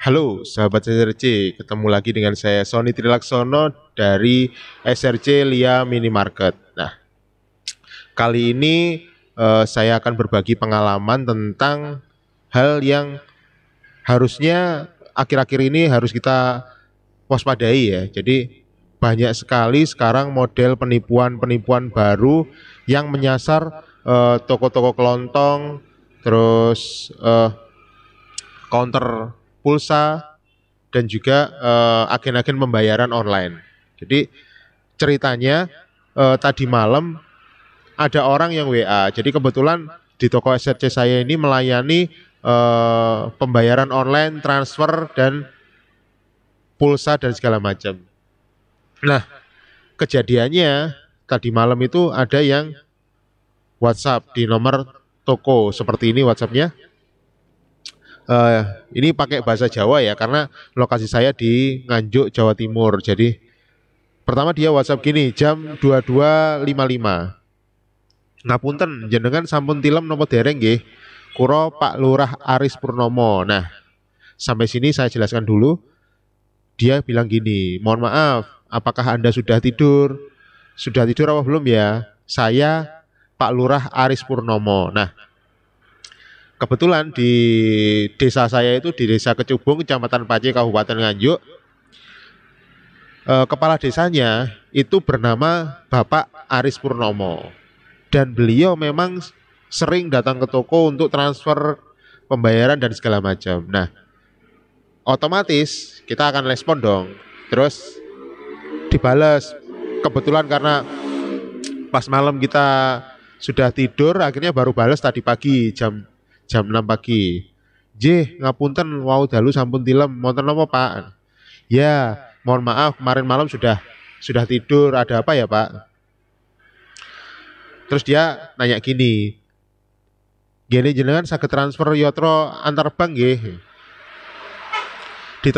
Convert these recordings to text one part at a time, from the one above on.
Halo sahabat SRC, ketemu lagi dengan saya Sony Trilaksono dari SRC Lia Minimarket. Nah, kali ini saya akan berbagi pengalaman tentang hal yang harusnya akhir-akhir ini harus kita waspadai ya. Jadi banyak sekali sekarang model penipuan-penipuan baru yang menyasar toko-toko kelontong, terus counter pulsa dan juga agen-agen pembayaran online. Jadi ceritanya tadi malam ada orang yang WA. Jadi kebetulan di toko SRC saya ini melayani pembayaran online, transfer dan pulsa dan segala macam. Nah, kejadiannya tadi malam itu ada yang WhatsApp di nomor toko seperti ini WhatsAppnya. Ini pakai bahasa Jawa ya karena lokasi saya di Nganjuk, Jawa Timur. Jadi pertama dia WhatsApp gini, jam 22.55. Ngapunten, jenengan sampun tilem nopo dereng nggih? Kuro Pak Lurah Aris Purnomo. Nah, sampai sini saya jelaskan dulu. Dia bilang gini, mohon maaf, apakah Anda sudah tidur? Sudah tidur apa belum ya? Saya Pak Lurah Aris Purnomo. Nah, kebetulan di desa saya itu di Desa Kecubung, Kecamatan Pace, Kabupaten Nganjuk. Kepala desanya itu bernama Bapak Aris Purnomo. Dan beliau memang sering datang ke toko untuk transfer pembayaran dan segala macam. Nah, otomatis kita akan respon dong. Terus dibalas. Kebetulan karena pas malam kita sudah tidur, akhirnya baru balas tadi pagi jam jam 6 pagi. Ngapunten wau dalu sampun tilem, wonten apa, Pak? Ya, mohon maaf kemarin malam sudah tidur, ada apa ya, Pak? Terus dia nanya gini, gini jenengan saged transfer yotro antar bank nggih? Di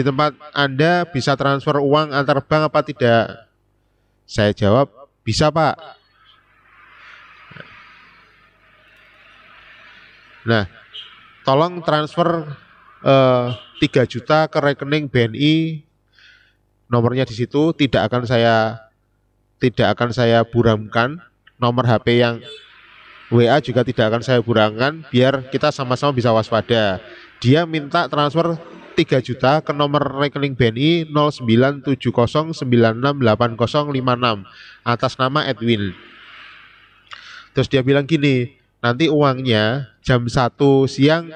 tempat Anda bisa transfer uang antar bank apa tidak? Saya jawab, bisa, Pak. Nah, tolong transfer 3 juta ke rekening BNI. Nomornya di situ tidak akan saya buramkan. Nomor HP yang WA juga tidak akan saya buramkan biar kita sama-sama bisa waspada. Dia minta transfer 3 juta ke nomor rekening BNI 0970968056 atas nama Edwin. Terus dia bilang gini, nanti uangnya jam 1 siang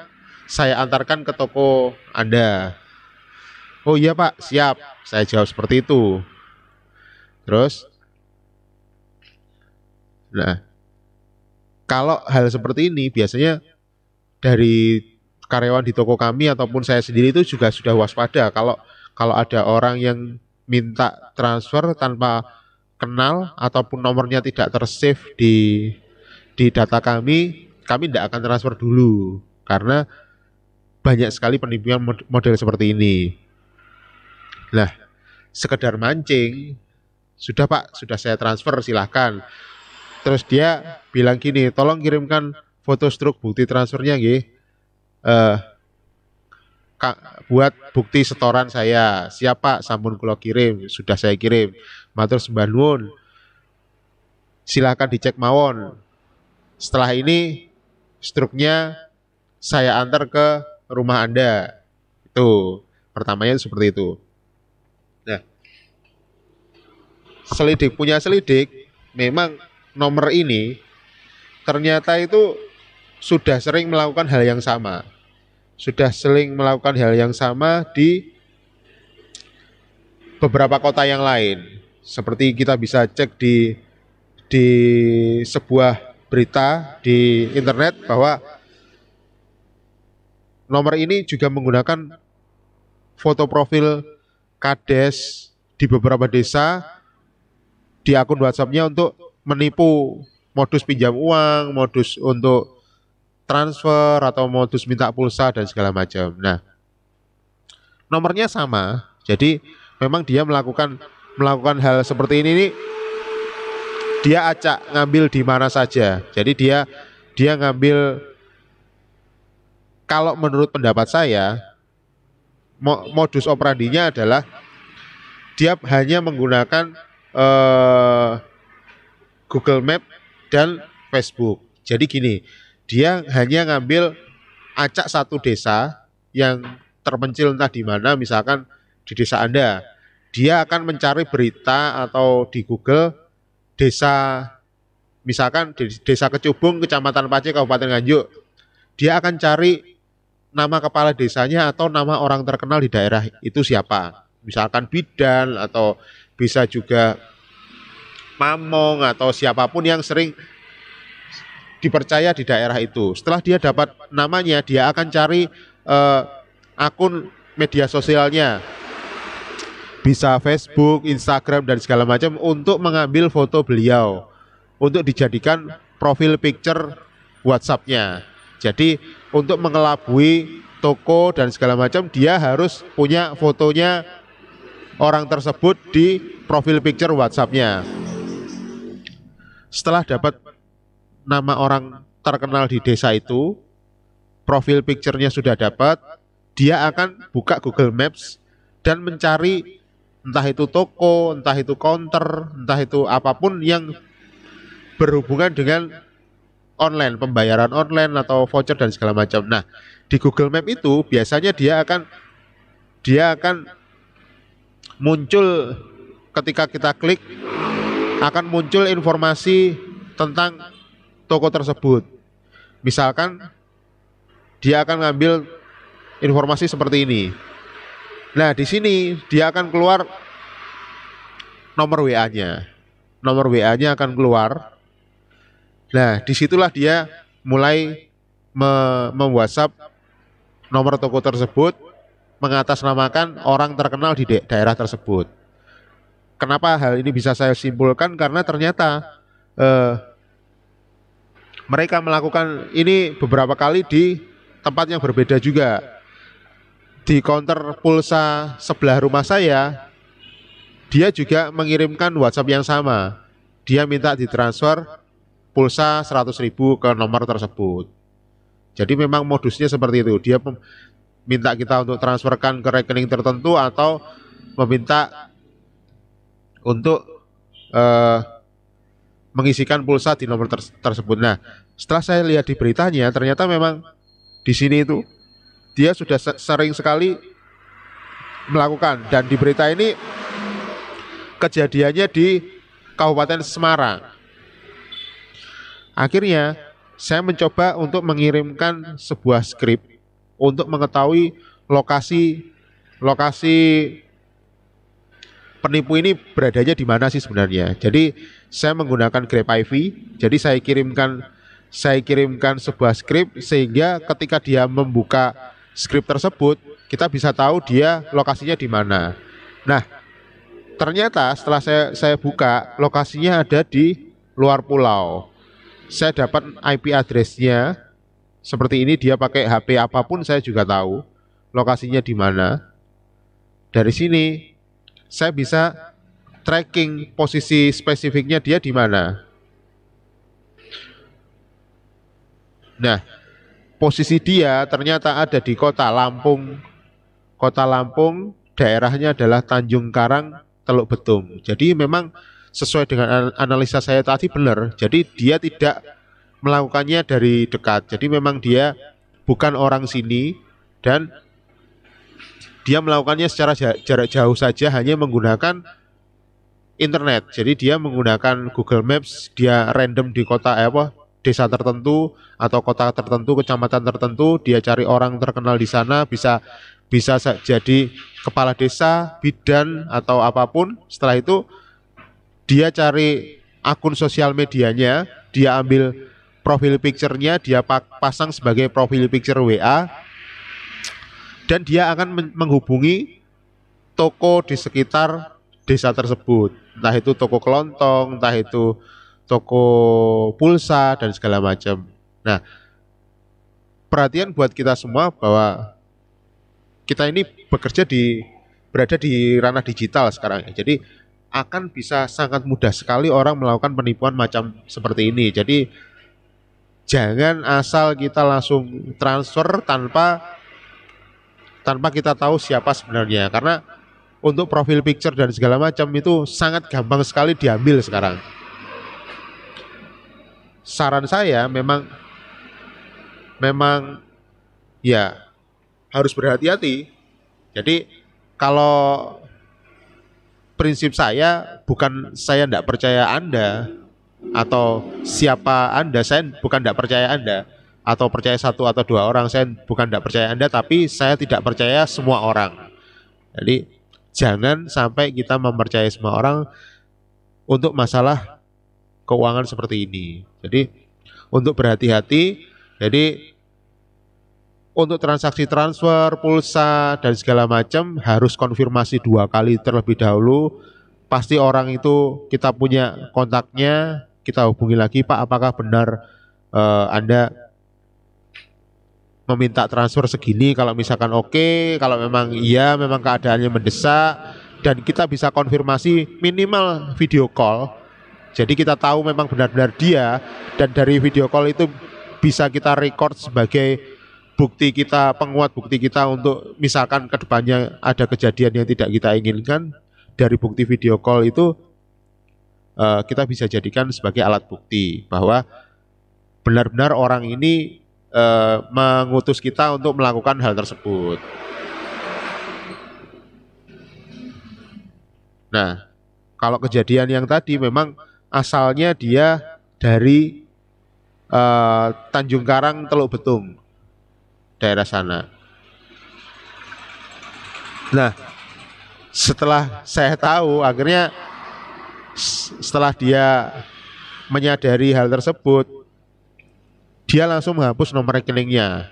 saya antarkan ke toko Anda. Oh iya Pak, siap. Saya jawab seperti itu. Terus, nah, kalau hal seperti ini biasanya dari karyawan di toko kami ataupun saya sendiri itu juga sudah waspada. Kalau ada orang yang minta transfer tanpa kenal ataupun nomornya tidak tersave di data kami tidak akan transfer dulu karena banyak sekali penipuan model seperti ini. Nah, sekedar mancing, sudah Pak, sudah saya transfer silahkan. Terus dia bilang gini, tolong kirimkan foto struk bukti transfernya nggih. Buat bukti setoran saya. Siapa sampun kula kirim, sudah saya kirim. Matur sembah nuwun. Silahkan dicek mawon. Setelah ini struknya saya antar ke rumah Anda. Itu pertamanya seperti itu. Nah, selidik, memang nomor ini ternyata itu sudah sering melakukan hal yang sama. Sudah sering melakukan hal yang sama di beberapa kota yang lain. Seperti kita bisa cek di sebuah berita di internet bahwa nomor ini juga menggunakan foto profil kades di beberapa desa di akun WhatsApp-nya untuk menipu modus pinjam uang, modus untuk transfer atau modus minta pulsa dan segala macam. Nah, nomornya sama. Jadi memang dia melakukan hal seperti ini nih, dia acak ngambil di mana saja. Jadi dia ngambil, kalau menurut pendapat saya modus operandinya adalah dia hanya menggunakan eh, Google Map dan Facebook. Jadi gini, dia hanya ngambil acak satu desa yang terpencil entah di mana, misalkan di desa Anda. Dia akan mencari berita atau di Google desa, misalkan di desa Kecubung, Kecamatan Pace, Kabupaten Nganjuk. Dia akan cari nama kepala desanya atau nama orang terkenal di daerah itu siapa. Misalkan bidan atau bisa juga Mamong atau siapapun yang sering dipercaya di daerah itu. Setelah dia dapat namanya, dia akan cari akun media sosialnya, bisa Facebook, Instagram dan segala macam, untuk mengambil foto beliau untuk dijadikan profil picture WhatsApp-nya. Jadi untuk mengelabui toko dan segala macam, dia harus punya fotonya orang tersebut di profil picture WhatsApp-nya. Setelah dapat nama orang terkenal di desa itu, profil picture-nya sudah dapat, dia akan buka Google Maps dan mencari entah itu toko, entah itu counter, entah itu apapun yang berhubungan dengan online, pembayaran online atau voucher dan segala macam. Nah, di Google Map itu biasanya dia akan muncul, ketika kita klik akan muncul informasi tentang toko tersebut. Misalkan dia akan ngambil informasi seperti ini. Nah, di sini dia akan keluar nomor WA-nya. Nomor WA-nya akan keluar. Nah, disitulah dia mulai mem-WhatsApp nomor toko tersebut, mengatasnamakan orang terkenal di daerah tersebut. Kenapa hal ini bisa saya simpulkan? Karena ternyata mereka melakukan ini beberapa kali di tempat yang berbeda juga. Di counter pulsa sebelah rumah saya, dia juga mengirimkan WhatsApp yang sama. Dia minta ditransfer pulsa 100.000 ke nomor tersebut. Jadi memang modusnya seperti itu. Dia minta kita untuk transferkan ke rekening tertentu atau meminta untuk mengisikan pulsa di nomor tersebut. Nah, setelah saya lihat di beritanya, ternyata memang di sini itu dia sudah sering sekali melakukan, dan di berita ini kejadiannya di Kabupaten Semarang. Akhirnya saya mencoba untuk mengirimkan sebuah skrip untuk mengetahui lokasi penipu ini beradanya di mana sih sebenarnya. Jadi saya menggunakan Grab IV. Jadi saya kirimkan sebuah skrip, sehingga ketika dia membuka skrip tersebut, kita bisa tahu dia lokasinya di mana. Nah, ternyata setelah saya buka, lokasinya ada di luar pulau. Saya dapat IP address-nya seperti ini, dia pakai HP apapun saya juga tahu lokasinya di mana. Dari sini saya bisa tracking posisi spesifiknya dia di mana. Nah, posisi dia ternyata ada di Kota Lampung. Kota Lampung, daerahnya adalah Tanjung Karang, Teluk Betung. Jadi memang sesuai dengan analisa saya tadi benar. Jadi dia tidak melakukannya dari dekat. Jadi memang dia bukan orang sini, dan dia melakukannya secara jarak jauh saja, hanya menggunakan internet. Jadi dia menggunakan Google Maps, dia random di kota desa tertentu atau kota tertentu, kecamatan tertentu, dia cari orang terkenal di sana, bisa jadi kepala desa, bidan atau apapun. Setelah itu dia cari akun sosial medianya, dia ambil profil picture-nya, dia pasang sebagai profil picture WA, dan dia akan menghubungi toko di sekitar desa tersebut. Entah itu toko kelontong, entah itu toko pulsa dan segala macam. Nah, perhatian buat kita semua bahwa kita ini berada di ranah digital sekarang. Jadi akan bisa sangat mudah sekali orang melakukan penipuan macam seperti ini. Jadi jangan asal kita langsung transfer tanpa kita tahu siapa sebenarnya. Karena untuk profil picture dan segala macam itu sangat gampang sekali diambil sekarang. Saran saya memang ya harus berhati-hati. Jadi kalau prinsip saya bukan saya tidak percaya Anda atau siapa Anda, saya bukan tidak percaya Anda atau percaya satu atau dua orang, saya bukan tidak percaya Anda, tapi saya tidak percaya semua orang. Jadi jangan sampai kita mempercayai semua orang untuk masalah keuangan seperti ini. Jadi untuk berhati-hati. Jadi untuk transaksi transfer, pulsa dan segala macam harus konfirmasi 2 kali terlebih dahulu. Pasti orang itu kita punya kontaknya, kita hubungi lagi, Pak, apakah benar Anda meminta transfer segini? Kalau misalkan oke, kalau memang iya, memang keadaannya mendesak, dan kita bisa konfirmasi minimal video call. Jadi kita tahu memang benar-benar dia, dan dari video call itu bisa kita record sebagai bukti kita, penguat bukti kita untuk misalkan kedepannya ada kejadian yang tidak kita inginkan. Dari bukti video call itu kita bisa jadikan sebagai alat bukti bahwa benar-benar orang ini mengutus kita untuk melakukan hal tersebut. Nah, kalau kejadian yang tadi memang asalnya dia dari Tanjung Karang, Teluk Betung, daerah sana. Nah, setelah saya tahu, akhirnya setelah dia menyadari hal tersebut, dia langsung menghapus nomor rekeningnya.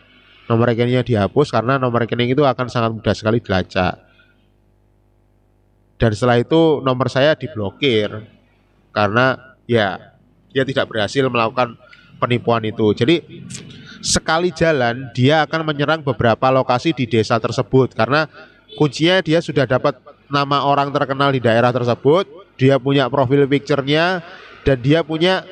Nomor rekeningnya dihapus karena nomor rekening itu akan sangat mudah sekali dilacak. Dan setelah itu nomor saya diblokir karena ya dia tidak berhasil melakukan penipuan itu. Jadi sekali jalan dia akan menyerang beberapa lokasi di desa tersebut karena kuncinya dia sudah dapat nama orang terkenal di daerah tersebut, dia punya profil picture-nya, dan dia punya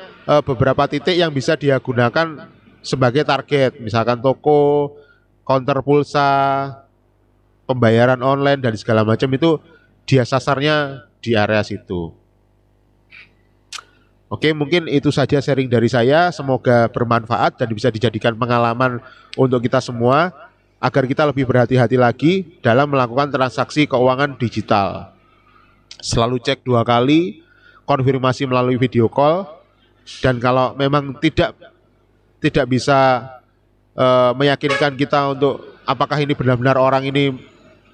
beberapa titik yang bisa dia gunakan sebagai target, misalkan toko, counter pulsa, pembayaran online dan segala macam itu dia sasarnya di area situ. Oke, mungkin itu saja sharing dari saya, semoga bermanfaat dan bisa dijadikan pengalaman untuk kita semua agar kita lebih berhati-hati lagi dalam melakukan transaksi keuangan digital. Selalu cek 2 kali, konfirmasi melalui video call, dan kalau memang tidak bisa meyakinkan kita untuk apakah ini benar-benar orang ini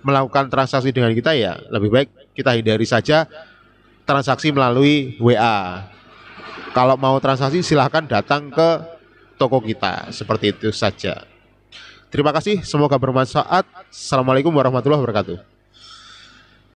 melakukan transaksi dengan kita, ya lebih baik kita hindari saja transaksi melalui WA. Kalau mau transaksi silahkan datang ke toko kita, seperti itu saja. Terima kasih, semoga bermanfaat. Assalamualaikum warahmatullahi wabarakatuh.